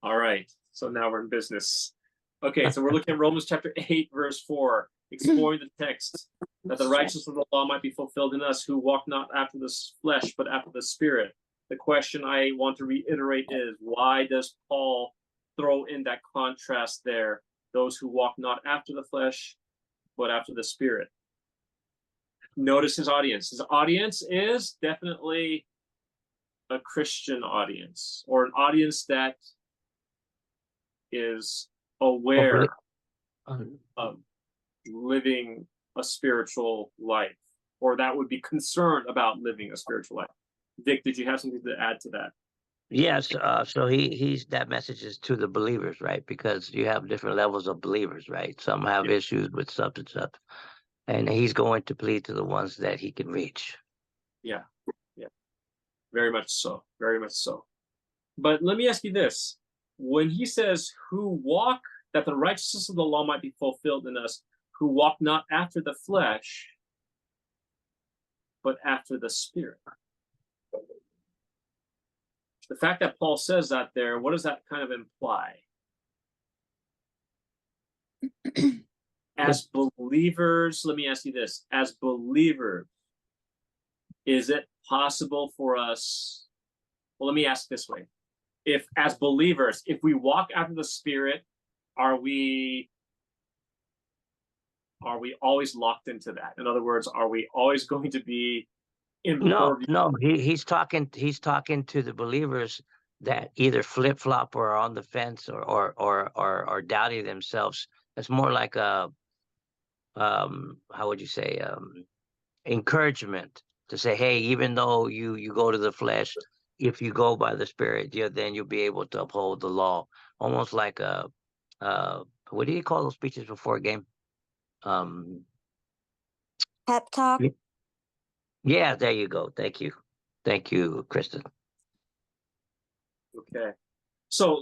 All right. So now we're in business. Okay, so we're looking at Romans chapter 8, verse 4, exploring the text that the righteousness of the law might be fulfilled in us who walk not after the flesh, but after the Spirit. The question I want to reiterate is, why does Paul throw in that contrast there? Those who walk not after the flesh, but after the Spirit. Notice his audience. His audience is definitely a Christian audience, or an audience that is aware of living a spiritual life, or that would be concerned about living a spiritual life. Dick, did you have something to add to that? Yes, so he's that message is to the believers, right? Because you have different levels of believers, right? Some have issues with substance stuff, and he's going to plead to the ones that he can reach. Yeah, very much so, very much so. But let me ask you this: when he says, "Who walk that the righteousness of the law might be fulfilled in us, who walk not after the flesh, but after the Spirit." The fact that Paul says that there, what does that kind of imply? As believers, let me ask you this: as believers, is it possible for us? Well, let me ask this way: if, as believers, if we walk after the Spirit, are we always locked into that? In other words, are we always going to be impervious? No, he's talking to the believers that either flip flop or are on the fence or doubting themselves. It's more like a how would you say, encouragement to say, hey, even though you go to the flesh, if you go by the Spirit, then you'll be able to uphold the law. Almost like a what do you call those speeches before a game? Pep talk. Yeah, there you go. Thank you, Kristen. Okay, so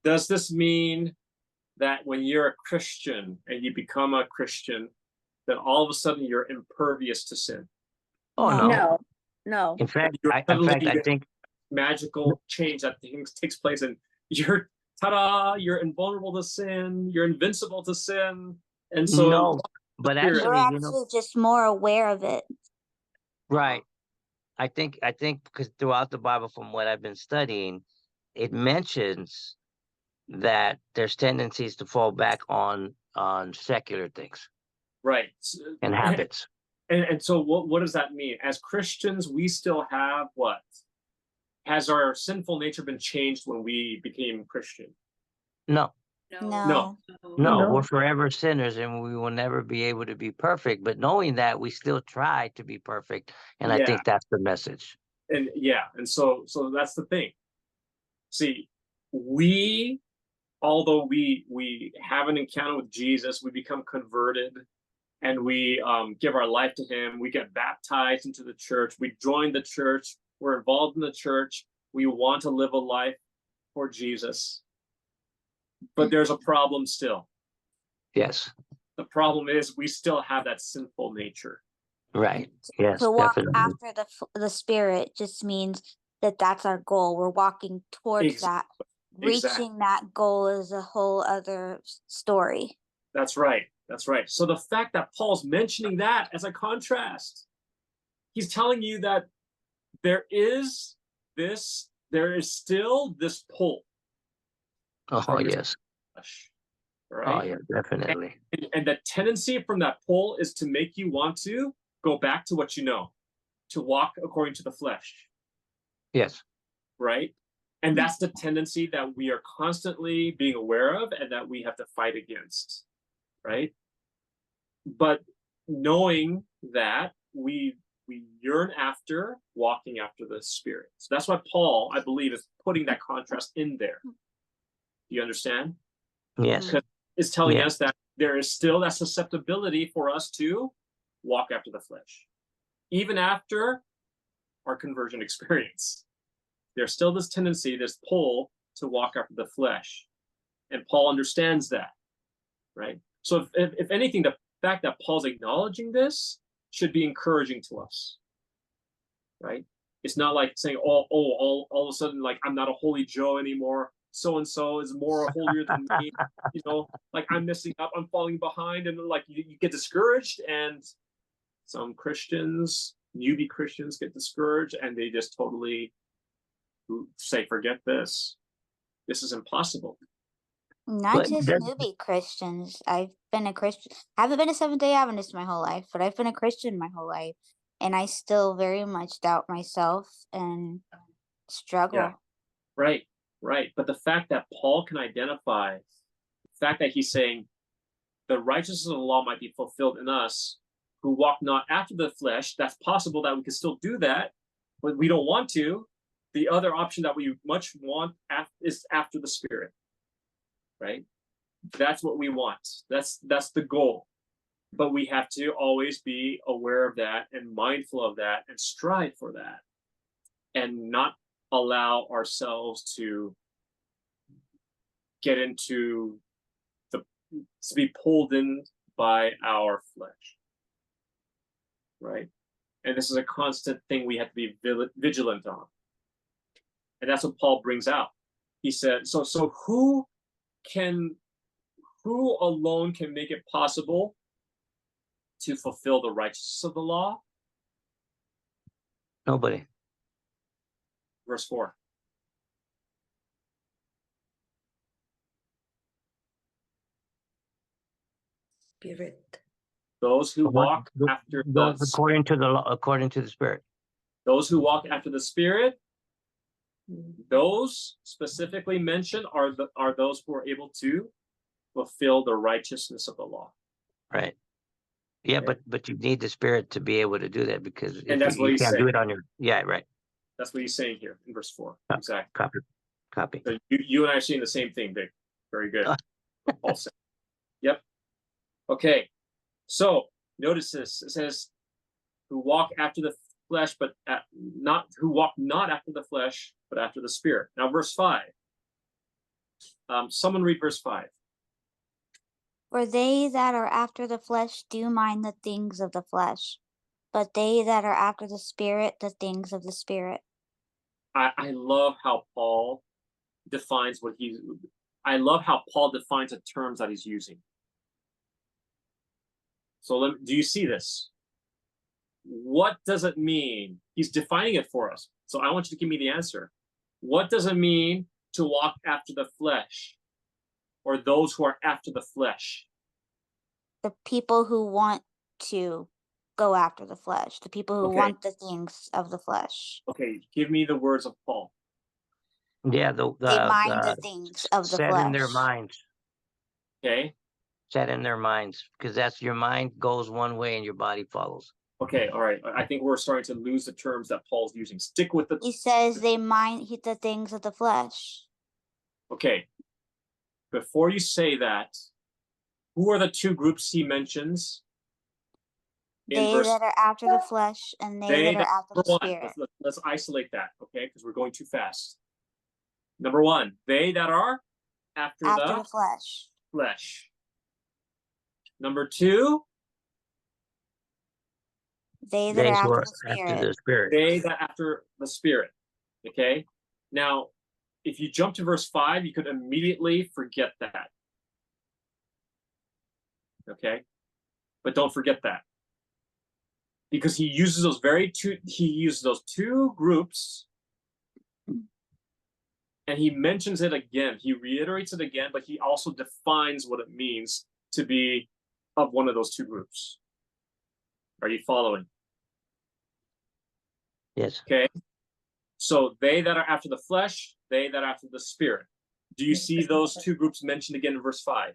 does this mean that when you're a Christian and you become a Christian, that all of a sudden you're impervious to sin? Oh No. No. In fact, You're I think magical change that takes place, and you're ta-da! You're invulnerable to sin. You're invincible to sin, and so no, but Spirit. We're actually, actually just more aware of it. right. I think because throughout the Bible, from what I've been studying, it mentions that there's tendencies to fall back on secular things Right. and habits. And so what does that mean? As Christians, we still have what? Has our sinful nature been changed when we became Christian? No, No. we're forever sinners and we will never be able to be perfect. But knowing that, we still try to be perfect, and I Yeah. think that's the message. And so that's the thing. See, although we have an encounter with Jesus, we become converted, and we give our life to him. We get baptized into the church. We join the church. We're involved in the church. We want to live a life for Jesus. But there's a problem still. Yes. The problem is we still have that sinful nature. Right. Yes, To walk definitely. after the Spirit just means that that's our goal. We're walking towards that. Reaching that goal is a whole other story. That's right. That's right. So the fact that Paul's mentioning that as a contrast, he's telling you that there is still this pull. Oh, yes. Flesh, right? Oh, yeah, definitely. And the tendency from that pull is to make you want to go back to what you know, to walk according to the flesh. Yes. Right? And that's the tendency that we are constantly being aware of and that we have to fight against. Right? But knowing that we yearn after walking after the Spirit. So that's why Paul, I believe, is putting that contrast in there. Do you understand? Yes. Because it's telling us that there is still that susceptibility for us to walk after the flesh. Even after our conversion experience, there's still this tendency, this pull to walk after the flesh. And Paul understands that, right? So if anything, the fact that Paul's acknowledging this should be encouraging to us, right? It's not like saying, all of a sudden, like, I'm not a holy Joe anymore. So and so is more holier than me. Like, I'm messing up, I'm falling behind, and like you get discouraged, and some Christians, newbie Christians, get discouraged, and they just totally say, forget this. This is impossible. Not But just that, newbie Christians. I've been a Christian. I haven't been a Seventh-day Adventist my whole life, but I've been a Christian my whole life, and I still very much doubt myself and struggle. Right, right. But the fact that Paul can identify, the fact that he's saying, the righteousness of the law might be fulfilled in us who walk not after the flesh. That's possible that we can still do that, but we don't want to. The other option that we much want is after the Spirit, right? That's what we want. That's the goal. But we have to always be aware of that and mindful of that and strive for that, and not allow ourselves to get into to be pulled in by our flesh, right? And this is a constant thing we have to be vigilant on, and that's what Paul brings out. He said, so who alone can make it possible to fulfill the righteousness of the law? nobody. Verse 4. Spirit. Those who walk after Those according to the law, according to the Spirit. those who walk after the Spirit, those specifically mentioned are those who are able to fulfill the righteousness of the law. Right. Yeah, Okay. but you need the Spirit to be able to do that, because if that's what you he's can't do saying. it on your, yeah, right. That's what he's saying here in verse 4. Ah. Exactly. Copy. So you and I are seeing the same thing, Vic. Very good. Paul said. Yep. Okay. So notice this. It says, who walk after the flesh, but who walk not after the flesh, but after the Spirit. Now, verse 5. Someone read verse 5. For they that are after the flesh do mind the things of the flesh, but they that are after the Spirit, the things of the Spirit. I love how Paul defines I love how Paul defines the terms that he's using. So do you see this? What does it mean? He's defining it for us. So I want you to give me the answer. What does it mean to walk after the flesh, or those who are after the flesh? The people who want to go after the flesh, the people who Okay. want the things of the flesh. Okay, give me the words of Paul. Yeah, They mind the things of the set flesh. in their minds. Okay. Set in their minds, because that's your mind goes one way and your body follows. Okay. All right. I think we're starting to lose the terms that Paul's using. Stick with the. He says they mind the things of the flesh. Okay. Before you say that, who are the two groups he mentions? They that are after the flesh and they that are after the Spirit. Let's isolate that, okay? Because we're going too fast. Number one, they that are after the flesh. Number two, they that are after the Spirit. They that after the Spirit. Okay. Now, if you jump to verse 5, you could immediately forget that. Okay. But don't forget that, because he uses those two groups, and he mentions it again. He reiterates it again, but he also defines what it means to be of one of those two groups. Are you following? Yes. Okay. So they that are after the flesh, they that are after the Spirit. Do you see those two groups mentioned again in verse 5?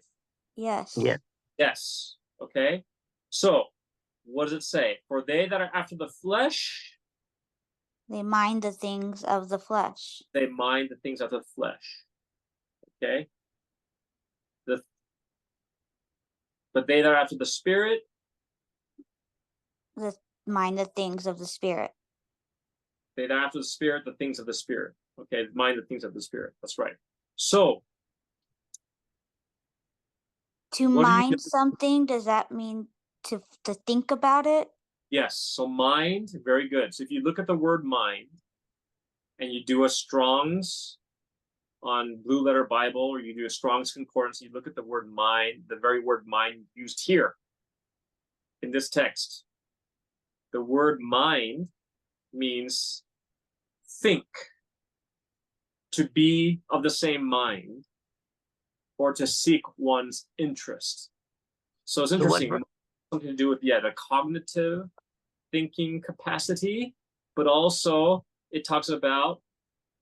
Yes. Yeah. Yes. Okay. So what does it say? For they that are after the flesh, they mind the things of the flesh. They mind the things of the flesh. Okay. But they that are after the Spirit, mind the things of the Spirit. They that are after the Spirit, the things of the Spirit. Okay, mind the things of the Spirit. That's right. So to mind something, does that mean to think about it? Yes. So mind, very good. So if you look at the word mind, and you do a Strong's on Blue Letter Bible, or you do a Strong's Concordance, you look at the word mind, the very word mind used here in this text. The word mind means think, to be of the same mind, or to seek one's interest. So it's So what interesting, something to do with, yeah, the cognitive thinking capacity, but also it talks about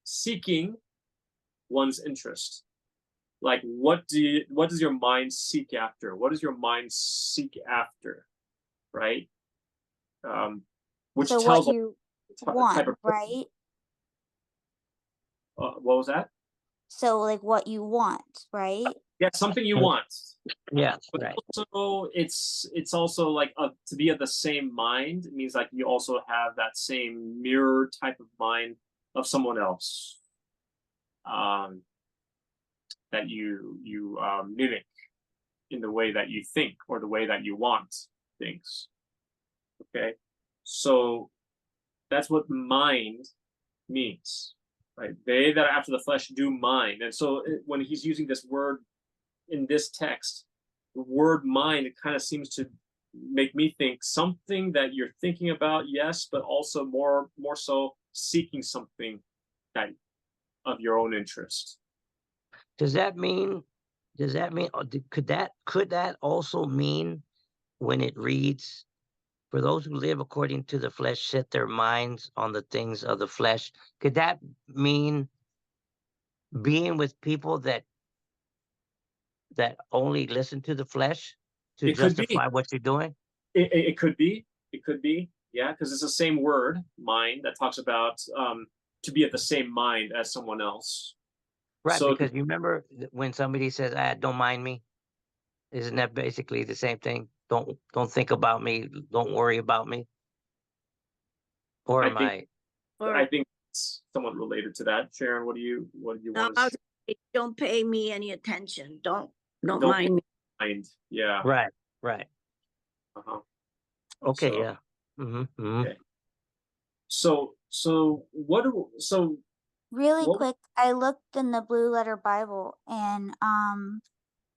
seeking one's interest. Like, what does your mind seek after? What does your mind seek after? Right? Which So tells what you type want, of, right? what was that? So like what you want, right? Yeah, something you want. Yeah, But right. also it's also like to be of the same mind. It means like you also have that same mirror type of mind of someone else, that you mimic in the way that you think or the way that you want things. Okay, so that's what mind means, right? They that are after the flesh do mind. And so when he's using this word in this text, the word mind, it kind of seems to make me think something that you're thinking about, yes, but also more so seeking something that of your own interest. Does that mean, could that also mean when it reads, for those who live according to the flesh set their minds on the things of the flesh? Could that mean being with people that only listen to the flesh to It could be. justify what you're doing? It could be. It could be. Yeah, because it's the same word, mind, that talks about to be of the same mind as someone else. Right, So because you remember when somebody says, don't mind me, isn't that basically the same thing? Don't think about me, don't worry about me. Or I am think I? I think it's somewhat related to that. Sharon, what do you No, want to don't pay me any attention. Don't Don't mind me. mind? Yeah. Right, right. Uh-huh. Okay, So, yeah. Okay. So Really what quick, I looked in the Blue Letter Bible, and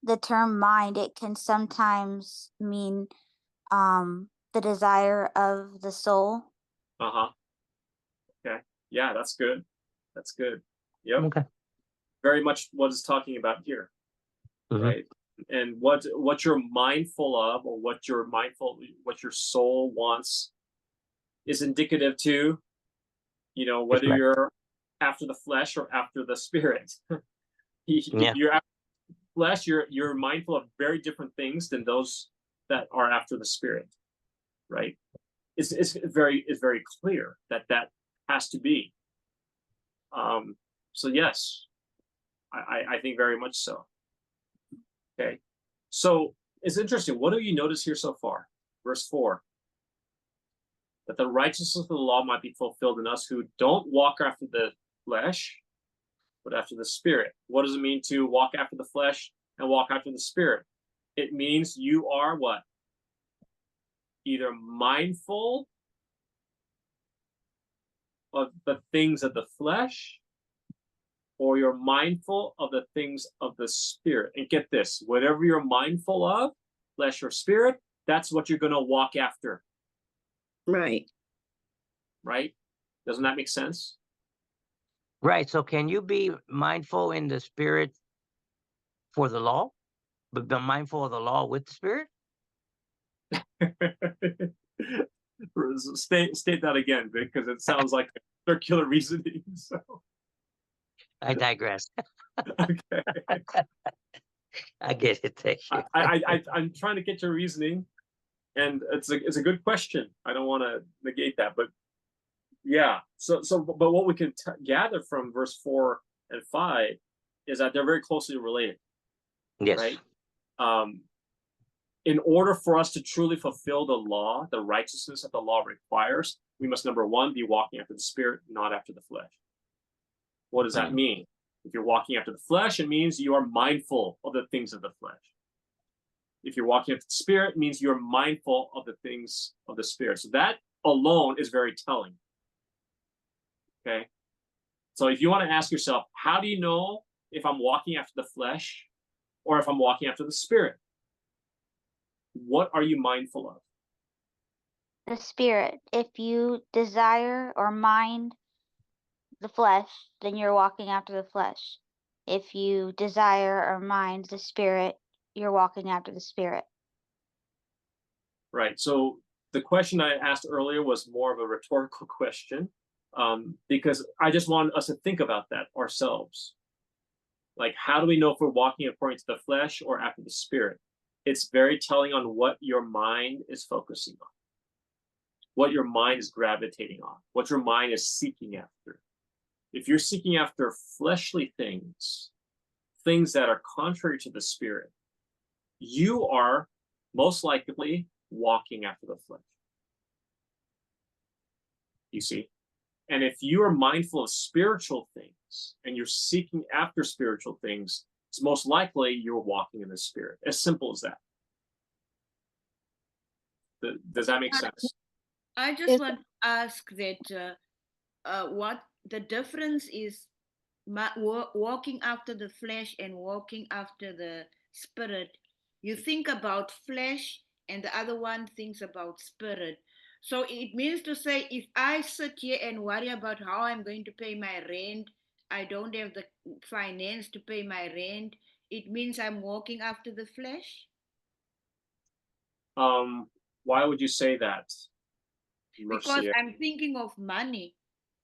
the term mind, it can sometimes mean the desire of the soul. uh-huh. Okay. Yeah, that's good. That's good. Yep. Okay. Very much what it's talking about here. Mhm. Right? And what you're mindful of, or what your soul wants, is indicative to, whether right. you're after the flesh or after the spirit. If Yeah. you're after the flesh, you're mindful of very different things than those that are after the spirit, right? It's very clear that has to be. So yes, I think very much so. Okay, so it's interesting. What do you notice here so far? Verse 4. That the righteousness of the law might be fulfilled in us who don't walk after the flesh, but after the spirit. What does it mean to walk after the flesh and walk after the spirit? It means you are what? Either mindful of the things of the flesh, or you're mindful of the things of the spirit. And get this, whatever you're mindful of, flesh or spirit, that's what you're going to walk after. Right. Right? Doesn't that make sense? Right. So can you be mindful in the spirit for the law, but be mindful of the law with the spirit? State that again, Vic, because it sounds like circular reasoning. So I digress. okay. I get it. Thank you. I'm trying to get your reasoning, and it's a good question. I don't want to negate that, but yeah. But what we can gather from verse 4 and 5 is that they're very closely related. Yes. Right. In order for us to truly fulfill the law, the righteousness that the law requires, we must, number one, be walking after the spirit, not after the flesh. What does that mean? If you're walking after the flesh, it means you are mindful of the things of the flesh. If you're walking after the spirit, it means you're mindful of the things of the spirit. So that alone is very telling. Okay. So if you want to ask yourself, how do you know if I'm walking after the flesh or if I'm walking after the spirit? What are you mindful of? The spirit. If you desire or mind the flesh, then you're walking after the flesh. If you desire or mind the spirit, you're walking after the spirit. Right. So the question I asked earlier was more of a rhetorical question, because I just want us to think about that ourselves. Like, how do we know if we're walking according to the flesh or after the spirit? It's very telling on what your mind is focusing on, what your mind is gravitating on, what your mind is seeking after. If you're seeking after fleshly things, things that are contrary to the spirit, you are most likely walking after the flesh. You see? And if you are mindful of spiritual things and you're seeking after spiritual things, it's most likely you're walking in the spirit. As simple as that. Does that make sense? I just Is want to ask that what the difference is walking after the flesh and walking after the spirit. You think about flesh and the other one thinks about spirit. So it means to say, if I sit here and worry about how I'm going to pay my rent, I don't have the finance to pay my rent, it means I'm walking after the flesh. Why would you say that, Because Mercia? I'm thinking of money.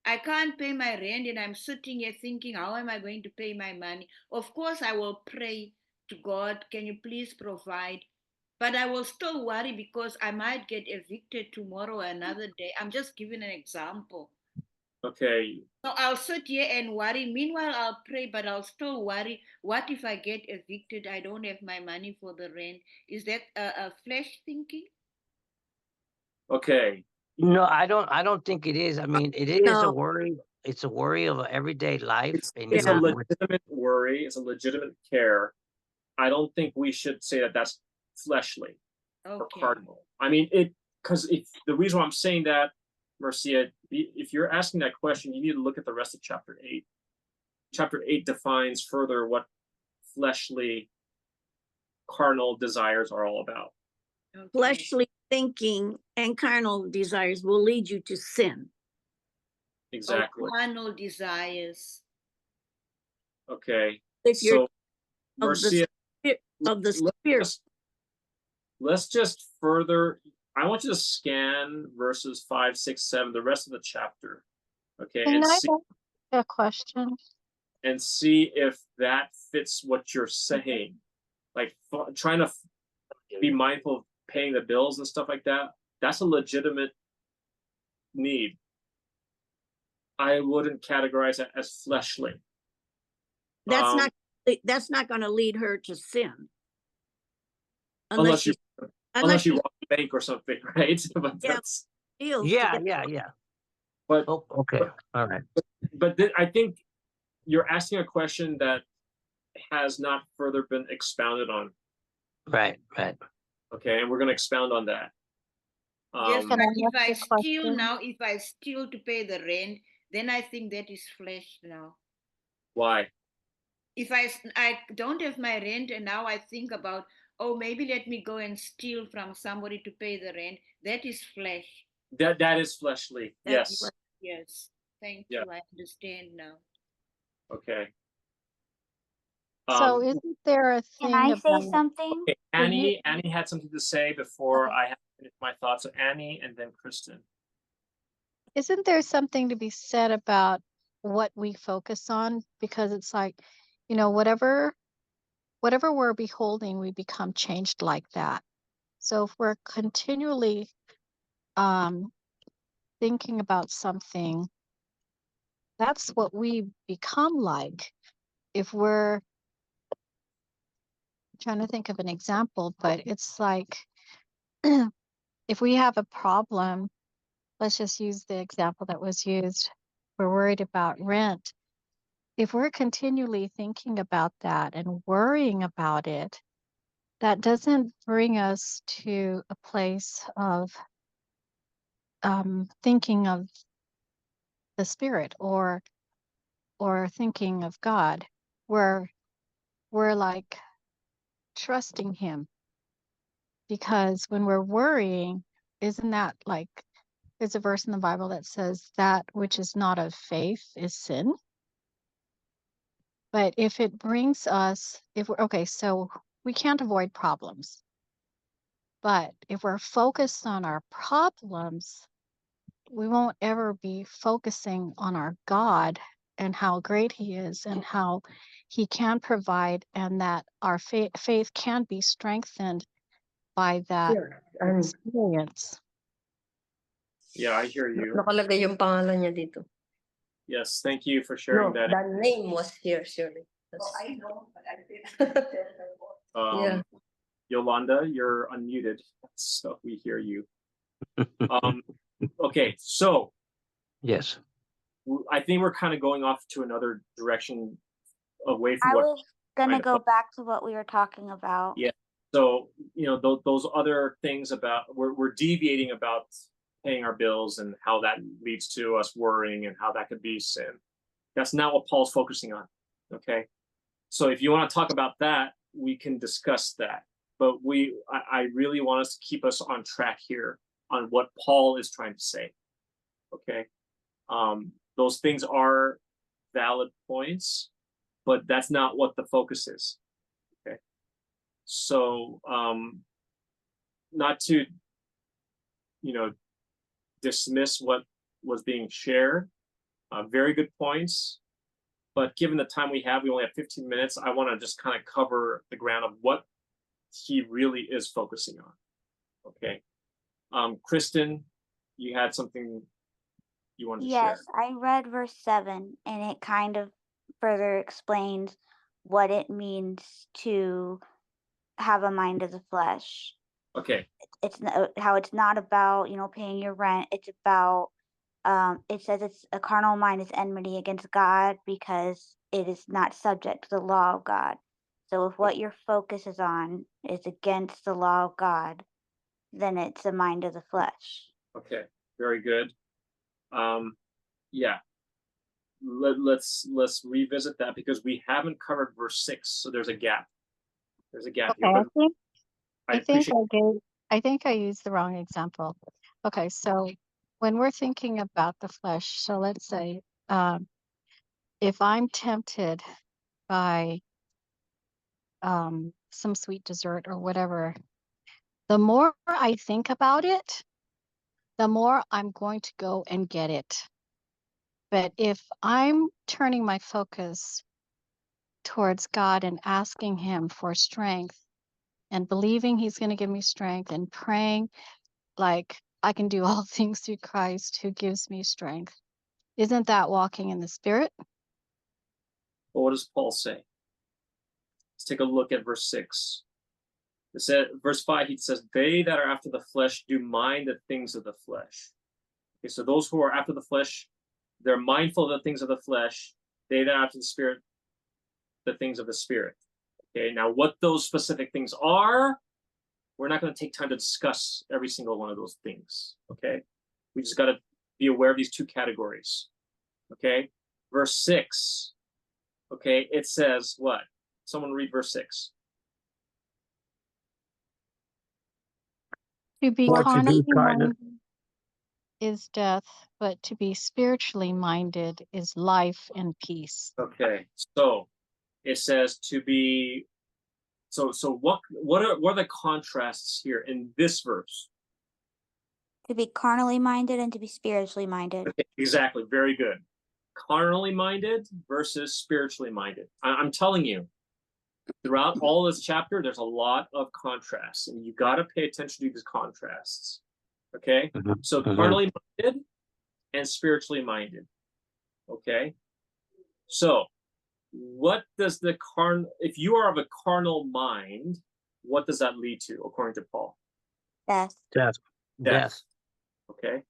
I can't pay my rent and I'm sitting here thinking, how am I going to pay my money? Of course, I will pray to God, can you please provide? But I will still worry because I might get evicted tomorrow or another day. I'm just giving an example. Okay, So I'll sit here and worry. Meanwhile, I'll pray, but I'll still worry. What if I get evicted? I don't have my money for the rent. Is that a flesh thinking? okay. No, I don't think it is. I mean, it is a No. worry. It's a worry of everyday life, and It's a Yeah. legitimate worry. It's a legitimate care. I don't think we should say that that's fleshly or Okay. cardinal. I mean, because if the reason why I'm saying that, Mercia, if you're asking that question, you need to look at the rest of chapter 8. Chapter 8 defines further what fleshly, carnal desires are all about. Okay. Fleshly thinking and carnal desires will lead you to sin. Exactly. Carnal desires. Okay. If you're So, Mercia, of the let's spirit, just- let's just further. I want you to scan verses 5, 6, 7, the rest of the chapter. Okay, Can and I see, ask a question? if that fits what you're saying. Like trying to be mindful of paying the bills and stuff like that. That's a legitimate need. I wouldn't categorize that as fleshly. that's Um, not going to lead her to sin. unless you unless rob she a bank or something, right? But Yeah. that's steals to yeah, get- yeah. but Oh, okay, all right. I think you're asking a question that has not further been expounded on. Right. Okay, and we're going to expound on that. Yes, Can but I if I ask a steal question? now, if I steal to pay the rent, then I think that is flesh now. Why? If I don't have my rent and now I think about, oh, maybe let me go and steal from somebody to pay the rent, that is flesh. That is fleshly. That's Yes. what- Yes. Thank Yeah. you. I understand now. Okay. So isn't there a Can thing I say about something? Okay, Well, you- Annie had something to say before Okay. I have finished my thoughts. So Annie and then Kristen. isn't there something to be said about what we focus on? Because it's like, whatever we're beholding, we become changed like that. So if we're continually um thinking about something, that's what we become like. If we're trying to think of an example, but it's like if we have a problem, let's just use the example that was used. We're worried about rent. If we're continually thinking about that and worrying about it, that doesn't bring us to a place of thinking of the spirit or or thinking of God, we're like trusting him. Because when we're worrying, isn't that like, there's a verse in the Bible that says that which is not of faith is sin. But if it brings us, if we're okay, so we can't avoid problems. But if we're focused on our problems, we won't ever be focusing on our God and how great he is and how he can provide, and that our faith can be strengthened by that Sure. Ano, experience. Yeah, I hear you. nakalagay yung pangalan niya dito. Yes, thank you for No, sharing that. the name was here, surely. I know, but I didn't tell her. Yeah. Yolanda, you're unmuted, so we hear you. Okay, so Yes. I think we're kind of going off to another direction away from I what. was gonna to go fo- back to what we were talking about. Yeah. So, you know, those other things about we're deviating about paying our bills and how that leads to us worrying and how that could be sin. That's not what Paul's focusing on. Okay. So if you want to talk about that, we can discuss that. But I really want us to keep us on track here on what Paul is trying to say. Okay. Those things are valid points, but that's not what the focus is. Okay. So not to, you know, dismiss what was being shared. Very good points. But given the time we have, we only have 15 minutes. I want to just kind of cover the ground of what he really is focusing on. Okay. Kristen, you had something you wanted to share. Yes, I read verse 7, and it kind of further explains what it means to have a mind of the flesh. Okay. It's how it's not about, you know, paying your rent. It's about it says it's a carnal mind is enmity against God because it is not subject to the law of God. So if what your focus is on is against the law of God, then it's a mind of the flesh. Okay. Very good. Yeah. Let's revisit that because we haven't covered verse 6, so there's a gap. There's a gap Okay, here. But I think I used the wrong example. Okay, so when we're thinking about the flesh, so let's say if I'm tempted by some sweet dessert or whatever, the more I think about it, the more I'm going to go and get it. But if I'm turning my focus towards God and asking him for strength and believing he's going to give me strength and praying like I can do all things through Christ who gives me strength, isn't that walking in the Spirit? what does Paul say? Let's take a look at verse 6. It said, verse 5, he says, they that are after the flesh do mind the things of the flesh. Okay, so those who are after the flesh, they're mindful of the things of the flesh. They that are after the Spirit, the things of the Spirit. Okay, now what those specific things are, we're not going to take time to discuss every single one of those things. Okay, we just got to be aware of these two categories. Okay, verse 6. Okay, it says what? Someone read verse 6. To be Or to carnally do carnal- minded is death, but to be spiritually minded is life and peace. Okay, so it says to be. So what are the contrasts here in this verse? To be carnally minded and to be spiritually minded. Okay, exactly, very good. Carnally minded versus spiritually minded. I'm telling you, throughout all this chapter, there's a lot of contrasts, and you got to pay attention to these contrasts. Okay, so carnally minded and spiritually minded. Okay, so what does if you are of a carnal mind, what does that lead to according to Paul? Death. Death. Okay.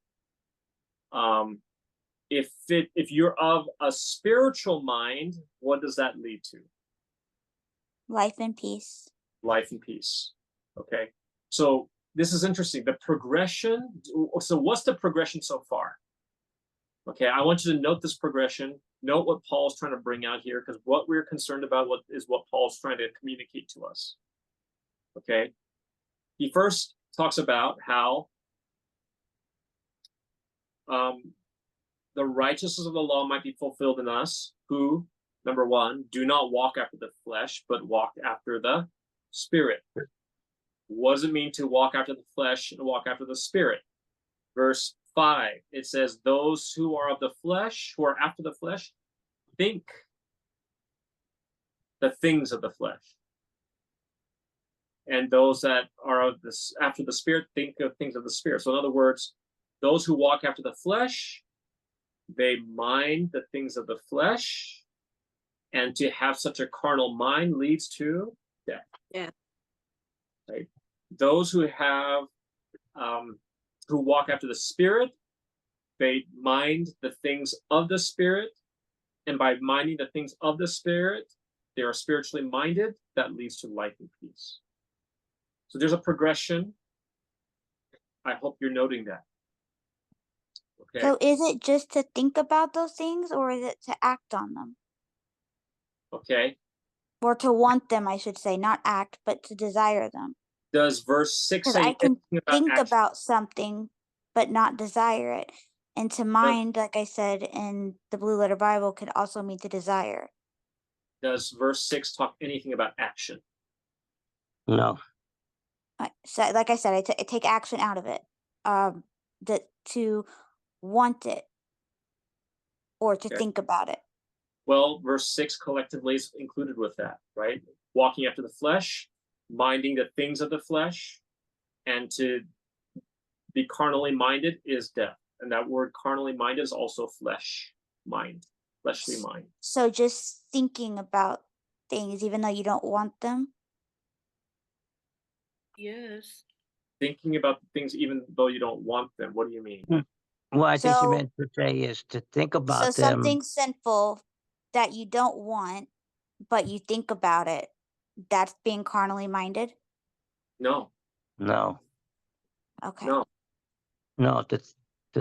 If you're of a spiritual mind, what does that lead to? Life and peace. Life and peace. Okay. So this is interesting. The progression. So what's the progression so far? Okay, I want you to note this progression. Note what Paul's trying to bring out here, because what we're concerned about is what Paul's trying to communicate to us. Okay, he first talks about how the righteousness of the law might be fulfilled in us, who, number one, do not walk after the flesh, but walk after the Spirit. What does it mean to walk after the flesh and walk after the Spirit? Verse 5, it says, those who are of the flesh, who are after the flesh, think the things of the flesh. And those that are of this after the Spirit think of things of the Spirit. So in other words, those who walk after the flesh, they mind the things of the flesh, and to have such a carnal mind leads to death. Yeah. Right. Those who have who walk after the Spirit, they mind the things of the Spirit, and by minding the things of the Spirit, they are spiritually minded. That leads to life and peace. So there's a progression. I hope you're noting that. Okay. So is it just to think about those things, or is it to act on them? Okay. Or to want them, I should say, not act, but to desire them. Does verse 6 Because say I can anything about think action? about something, but not desire it. And to mind, like I said in the Blue Letter Bible, could also mean to desire. Does verse 6 talk anything about action? No. So, like I said, I take action out of it. That to want it or to Okay. think about it. Well, verse 6 collectively is included with that, right? Walking after the flesh, minding the things of the flesh, and to be carnally minded is death. And that word carnally minded is also flesh mind, fleshly mind. So just thinking about things, even though you don't want them. Yes. Thinking about the things even though you don't want them. What do you mean? What I think you So- meant to say is to think So about them. something sinful that you don't want, but you think about it, that's being carnally minded? No, No, Okay. no. no, to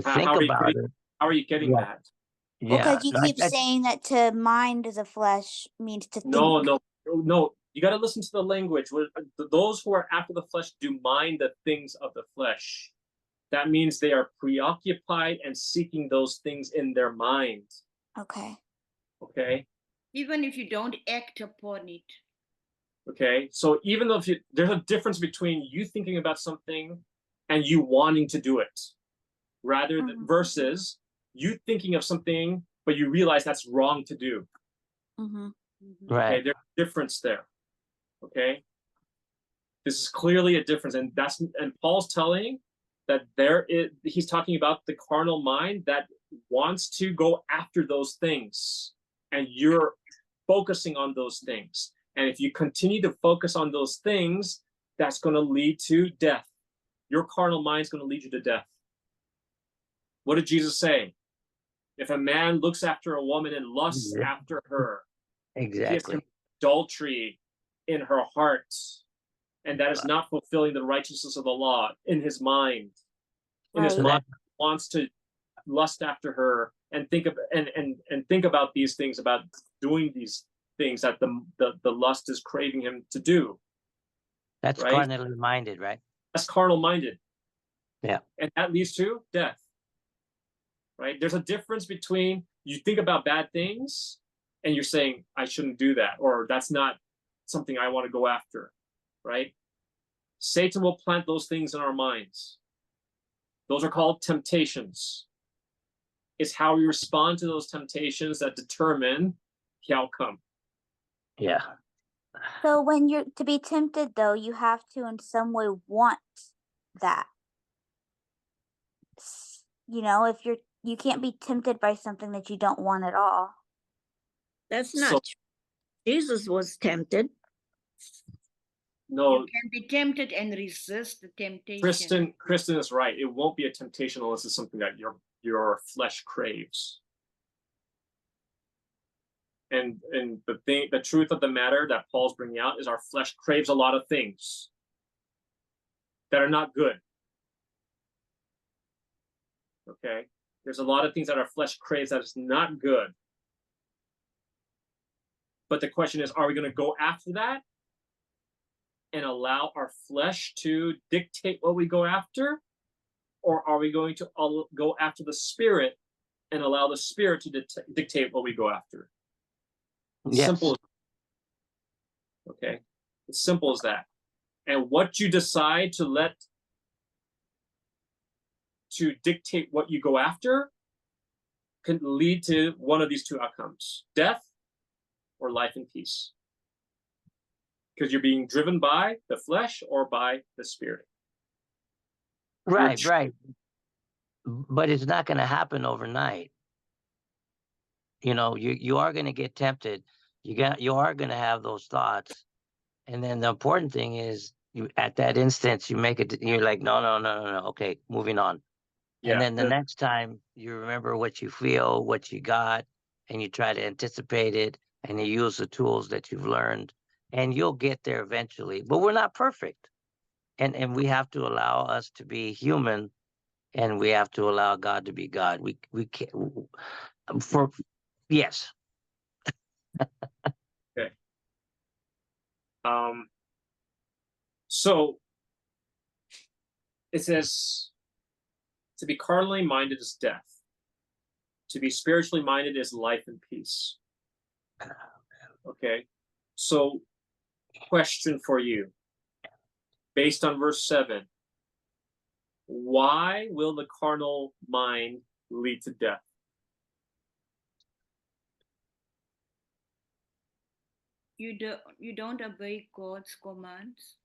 How think are you about getting- it. How are you getting Yeah. that? Well, Yeah. because you no, I- keep saying that to mind the flesh means to think. No. You got to listen to the language. Those who are after the flesh do mind the things of the flesh. That means they are preoccupied and seeking those things in their mind. Okay. Okay. Even if you don't act upon it. Okay. So even though there's a difference between you thinking about something and you wanting to do it, rather than Mhm. versus you thinking of something but you realize that's wrong to do. Mm-hmm. Okay, Right. there's a difference there. Okay, this is clearly a difference, and Paul's telling that he's talking about the carnal mind that wants to go after those things, and you're focusing on those things. And if you continue to focus on those things, that's going to lead to death. Your carnal mind is going to lead you to death. What did Jesus say? If a man looks after a woman and lusts Yeah. after her, he has Exactly. committed adultery in her heart, and that is not fulfilling the righteousness of the law in his mind. In his Right. mind, he wants to lust after her and think about these things, about doing these things that the lust is craving him to do. That's right? carnally minded, right? That's carnal minded. Yeah. And that leads to death. Right? There's a difference between you think about bad things and you're saying, I shouldn't do that, or that's not something I want to go after. Right? Satan will plant those things in our minds. Those are called temptations. It's how we respond to those temptations that determine the outcome. Yeah. So when you're to be tempted, though, you have to in some way want that. You know, if you can't be tempted by something that you don't want at all. That's not So- true. Jesus was tempted. No, You can be tempted and resist the temptation. Kristen is right. It won't be a temptation unless it's something that your flesh craves. And the truth of the matter that Paul's bringing out is our flesh craves a lot of things that are not good. Okay, There's a lot of things that our flesh craves that is not good. But the question is, are we going to go after that and allow our flesh to dictate what we go after? Or are we going to go after the Spirit and allow the Spirit to dictate what we go after? Yes. Simple. Okay. As simple as that. And what you decide to dictate what you go after can lead to one of these two outcomes: death or life and peace. Because you're being driven by the flesh or by the Spirit. Right, right. But it's not going to happen overnight. You know, you are going to get tempted. You are going to have those thoughts. And then the important thing is, you at that instance, you make it, you're like, no. Okay, moving on. Yeah. And then the next time you remember what you feel, what you got, and you try to anticipate it, and you use the tools that you've learned, and you'll get there eventually. But we're not perfect. And we have to allow us to be human, and we have to allow God to be God. We can't, yes. Okay. So it says, to be carnally minded is death. To be spiritually minded is life and peace. Okay. So, question for you, based on verse 7, why will the carnal mind lead to death? You don't obey God's commands.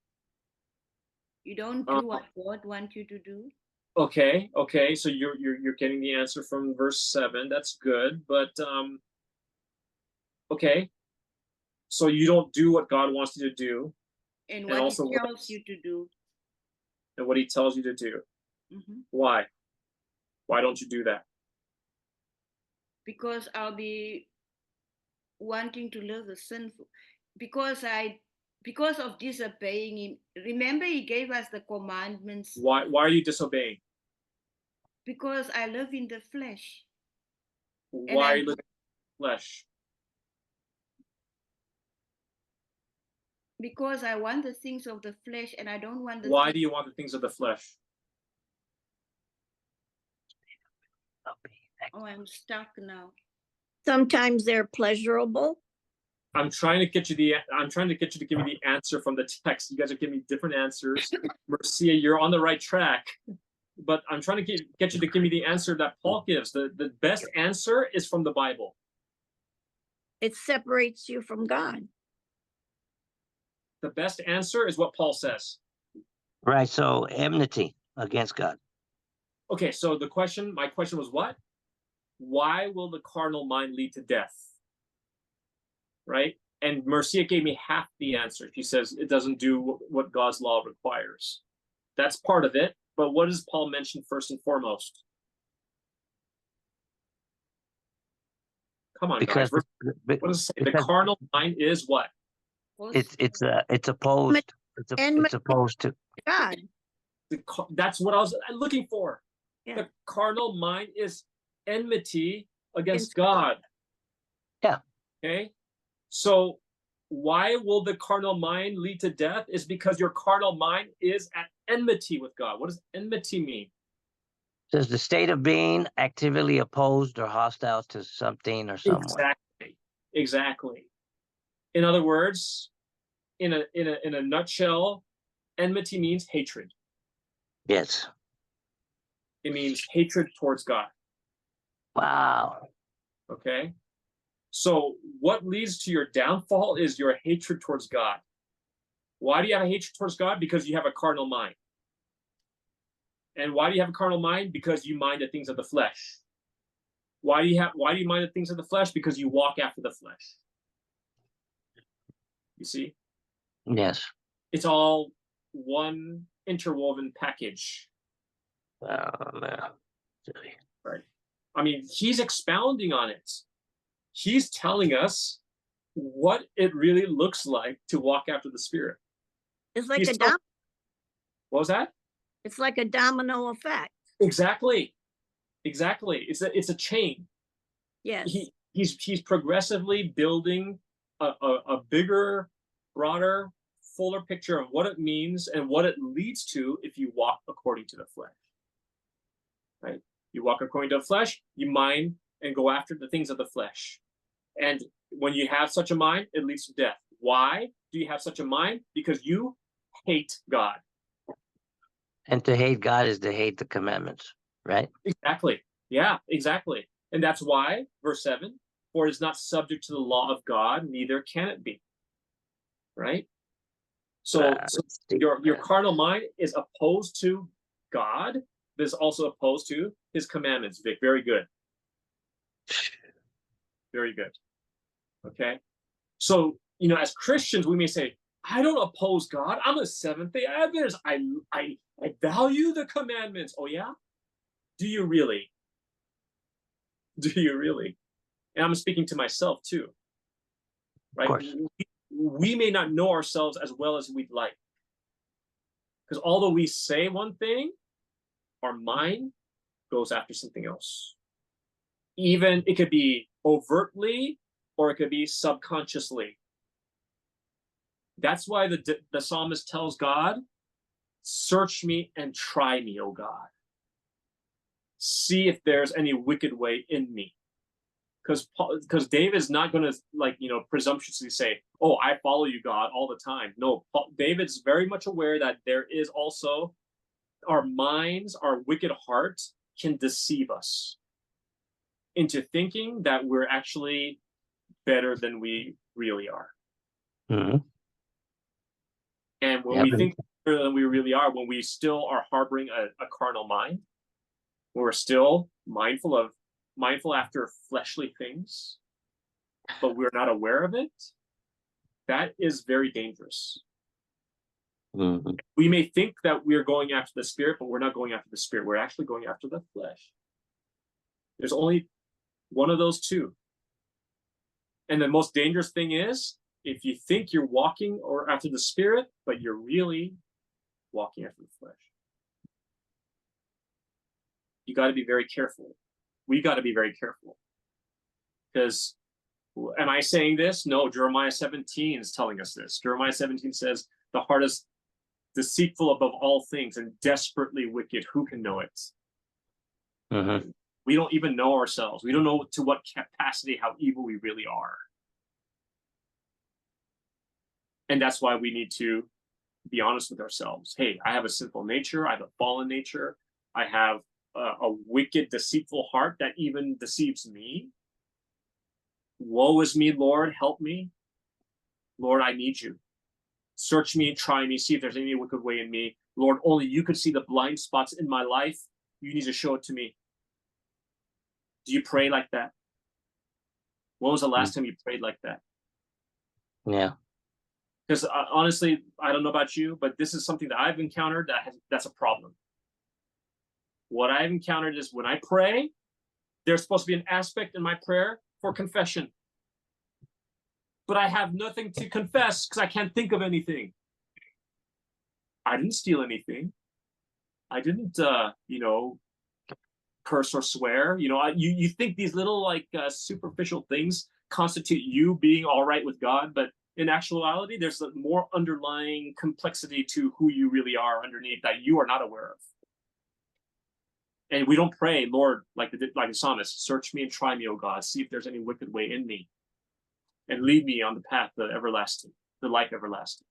You don't do what God wants you to do. Okay, so you're getting the answer from verse 7. That's good, but okay. So you don't do what God wants you to do, And what also He tells you to do. and what He tells you to do. Mhm. Why? Why don't you do that? Because I'll be wanting to live a sinful, because of disobeying Him. Remember, He gave us the commandments. Why are you disobeying? Because I live in the flesh. Why are you living in the flesh? Because I want the things of the flesh, and I don't want the Why do you want the things of the flesh? Oh, I'm stuck now. Sometimes they're pleasurable. I'm trying to get you to give me the answer from the text. You guys are giving me different answers. Marcia, you're on the right track, but I'm trying to get you to give me the answer that Paul gives. The best answer is from the Bible. It separates you from God. The best answer is what Paul says. Right. So enmity against God. Okay, so my question was what? Why will the carnal mind lead to death? Right? And Marcia gave me half the answer. She says it doesn't do what God's law requires. That's part of it. But what does Paul mention first and foremost? Come on, Because guys. What does it say? The carnal mind is what? it's opposed. It's opposed to God. That's what I was looking for. Yeah. The carnal mind is enmity against God. Yeah. Okay. So why will the carnal mind lead to death? Is because your carnal mind is at enmity with God. What does enmity mean? Says the state of being actively opposed or hostile to something or someone. Exactly. In other words, in a nutshell, enmity means hatred. Yes. It means hatred towards God. Wow. Okay. So what leads to your downfall is your hatred towards God. Why do you have a hatred towards God? Because you have a carnal mind. And why do you have a carnal mind? Because you mind the things of the flesh. Why do you mind the things of the flesh? Because you walk after the flesh. You see? Yes. It's all one interwoven package. Oh, man. Right. I mean, he's expounding on it. He's telling us what it really looks like to walk after the Spirit. It's like What was that? It's like a domino effect. Exactly. Exactly. It's a chain. Yes. He's progressively building a bigger, broader, fuller picture of what it means and what it leads to if you walk according to the flesh. Right? You walk according to the flesh, you mind and go after the things of the flesh. And when you have such a mind, it leads to death. Why do you have such a mind? Because you hate God. And to hate God is to hate the commandments, right? Exactly. Yeah, exactly. And that's why, verse 7, for it is not subject to the law of God, neither can it be. Right? So your carnal mind is opposed to God, but is also opposed to his commandments, Vic. Very good. Very good. Okay. So, as Christians, we may say, I don't oppose God. I'm a Seventh-day Adventist. I value the commandments. Oh, yeah? Do you really? Do you really? And I'm speaking to myself too. Right? Of course. We may not know ourselves as well as we'd like. Because although we say one thing, our mind goes after something else. Even it could be overtly or it could be subconsciously. That's why the psalmist tells God, search me and try me, O God. See if there's any wicked way in me. Because David's not going to presumptuously say, oh, I follow you, God, all the time. No, David's very much aware that there is also our minds, our wicked hearts can deceive us into thinking that we're actually better than we really are. Mhm. And when we think better than we really are, when we still are harboring a carnal mind, we're still mindful after fleshly things, but we're not aware of it, that is very dangerous. Mhm. We may think that we're going after the spirit, but we're not going after the spirit. We're actually going after the flesh. There's only one of those two. And the most dangerous thing is if you think you're walking or after the spirit, but you're really walking after the flesh. You got to be very careful. We got to be very careful. Because, am I saying this? No, Jeremiah 17 is telling us this. Jeremiah 17 says, the heart is deceitful above all things and desperately wicked. Who can know it? Mhm. We don't even know ourselves. We don't know to what capacity, how evil we really are. And that's why we need to be honest with ourselves. Hey, I have a sinful nature. I have a fallen nature. I have a wicked, deceitful heart that even deceives me. Woe is me, Lord, help me. Lord, I need you. Search me, try me, see if there's any wicked way in me. Lord, only you could see the blind spots in my life. You need to show it to me. Do you pray like that? When was the last time you prayed like that? Yeah. Because honestly, I don't know about you, but this is something that I've encountered that's a problem. What I've encountered is when I pray, there's supposed to be an aspect in my prayer for confession. But I have nothing to confess because I can't think of anything. I didn't steal anything. I didn't, curse or swear. You think these little superficial things constitute you being all right with God, but in actuality, there's a more underlying complexity to who you really are underneath that you are not aware of. And we don't pray, Lord, like the psalmist, search me and try me, O God, see if there's any wicked way in me, and lead me on the path, the life everlasting.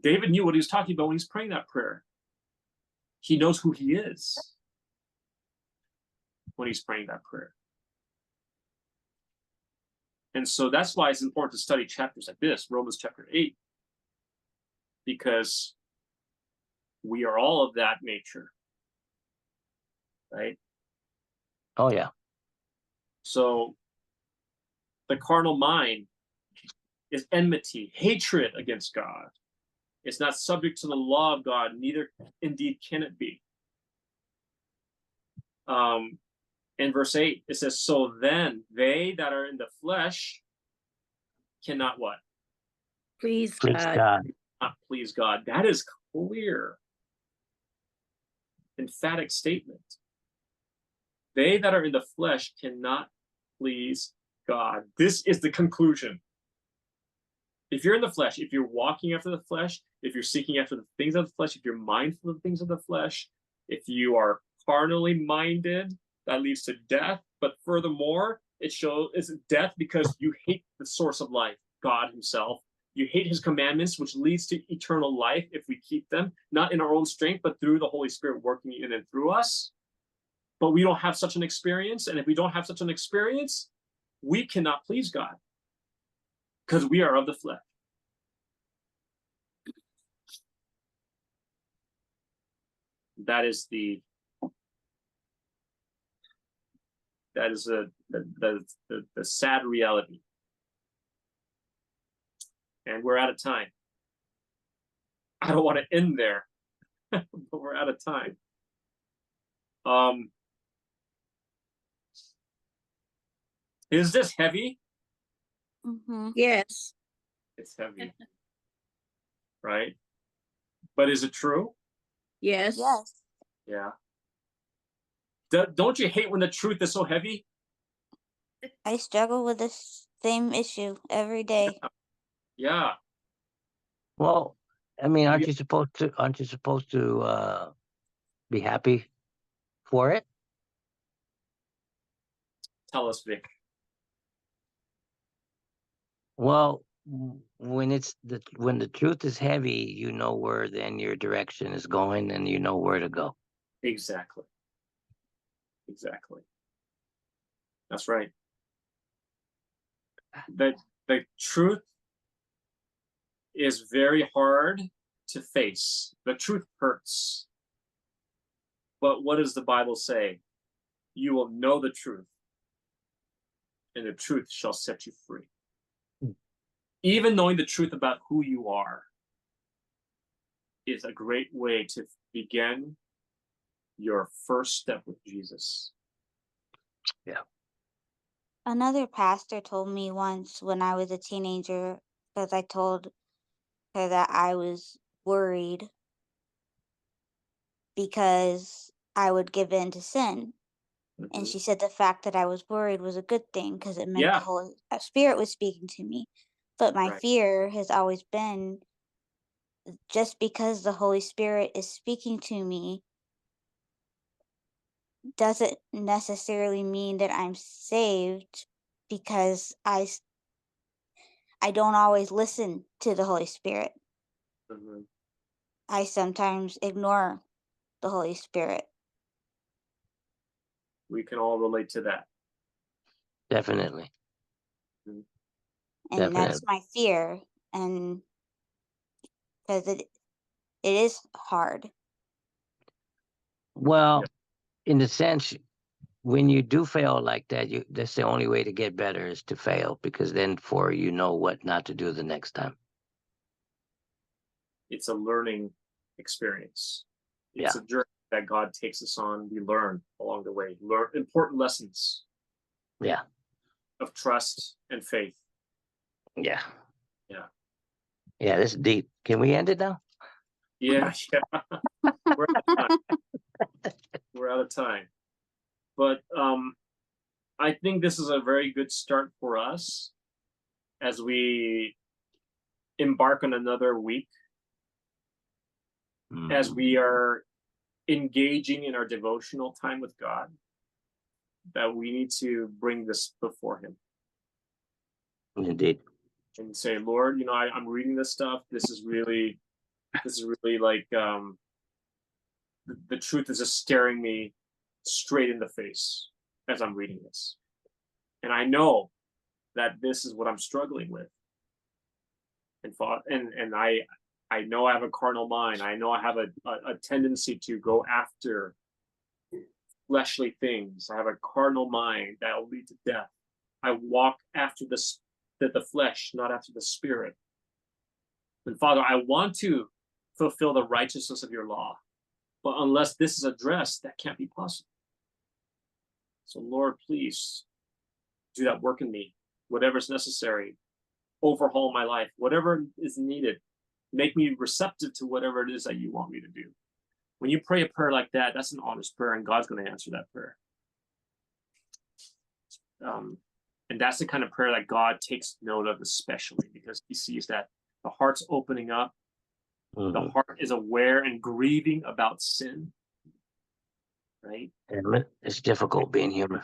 David knew what he was talking about when he's praying that prayer. He knows who he is when he's praying that prayer. And so that's why it's important to study chapters like this, Romans chapter 8, because we are all of that nature, right? Oh, yeah. So the carnal mind is enmity, hatred against God. It's not subject to the law of God, neither indeed can it be. In verse 8, it says, so then they that are in the flesh cannot what? Please Please God. God. Not please God. That is clear. Emphatic statement. They that are in the flesh cannot please God. This is the conclusion. If you're in the flesh, if you're walking after the flesh, if you're seeking after the things of the flesh, if you're mindful of the things of the flesh, if you are carnally minded, that leads to death. But furthermore, it shows it's death because you hate the source of life, God himself. You hate his commandments, which leads to eternal life if we keep them, not in our own strength, but through the Holy Spirit working in and through us. But we don't have such an experience. And if we don't have such an experience, we cannot please God because we are of the flesh. That is the sad reality. And we're out of time. I don't want to end there, but we're out of time. Is this heavy? Mm-hmm. Yes. It's heavy, right? But is it true? Yes. Yes. Yeah. Don't you hate when the truth is so heavy? I struggle with this same issue every day. Yeah. Well, I mean, Yeah. aren't you supposed to be happy for it? Tell us, Vic. Well, when the truth is heavy, you know where then your direction is going and you know where to go. Exactly. Exactly. That's right. The truth is very hard to face. The truth hurts. But what does the Bible say? You will know the truth, and the truth shall set you free. Even knowing the truth about who you are is a great way to begin your first step with Jesus. Yeah. Another pastor told me once when I was a teenager, because I told her that I was worried because I would give in to sin. And she said the fact that I was worried was a good thing because it meant Yeah. the Holy Spirit was speaking to me. But my Right. fear has always been just because the Holy Spirit is speaking to me doesn't necessarily mean that I'm saved because I don't always listen to the Holy Spirit. Mhm. I sometimes ignore the Holy Spirit. We can all relate to that. Definitely. And Definitely. that's my fear. And because it is hard. Well, in a sense, when you do fail like that, that's the only way to get better is to fail, because then you know what not to do the next time. It's a learning experience. It's a journey that God takes us on. We learn along the way. Learn important lessons. Yeah. Of trust and faith. Yeah. Yeah. Yeah, this is deep. Can we end it now? Yeah. We're out of time. We're out of time. But I think this is a very good start for us as we embark on another week, as we are engaging in our devotional time with God, that we need to bring this before him. Indeed. And say, Lord, you know, I'm reading this stuff. This is really like the truth is just staring me straight in the face as I'm reading this. And I know that this is what I'm struggling with. And I know I have a carnal mind. I know I have a tendency to go after fleshly things. I have a carnal mind that will lead to death. I walk after the flesh, not after the spirit. And Father, I want to fulfill the righteousness of your law. But unless this is addressed, that can't be possible. So Lord, please do that work in me, whatever's necessary. Overhaul my life, whatever is needed. Make me receptive to whatever it is that you want me to do. When you pray a prayer like that, that's an honest prayer, and God's going to answer that prayer. And that's the kind of prayer that God takes note of, especially because he sees that the heart's opening up, the Mhm. heart is aware and grieving about sin, right? And it's difficult being human.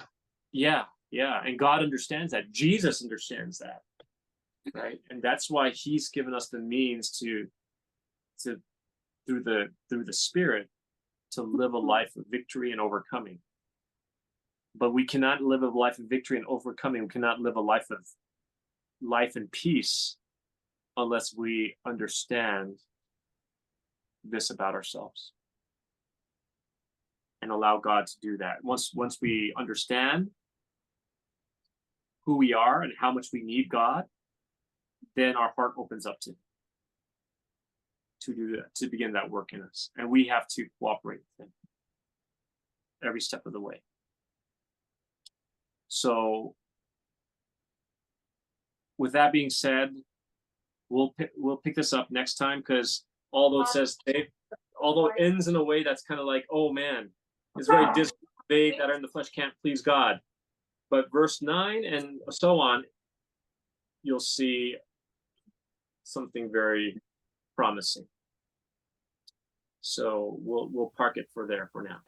Yeah, and God understands that. Jesus understands that, right? And that's why he's given us the means to through the Spirit to live a life of victory and overcoming. But we cannot live a life of victory and overcoming. We cannot live a life of life and peace unless we understand this about ourselves and allow God to do that. Once we understand who we are and how much we need God, then our heart opens up to do that, to begin that work in us. And we have to cooperate with him every step of the way. So with that being said, we'll pick this up next time, because although it ends in a way that's kind of like, oh man, it's very vague that are in the flesh can't please God. But verse 9 and so on, you'll see something very promising. So we'll park it for now.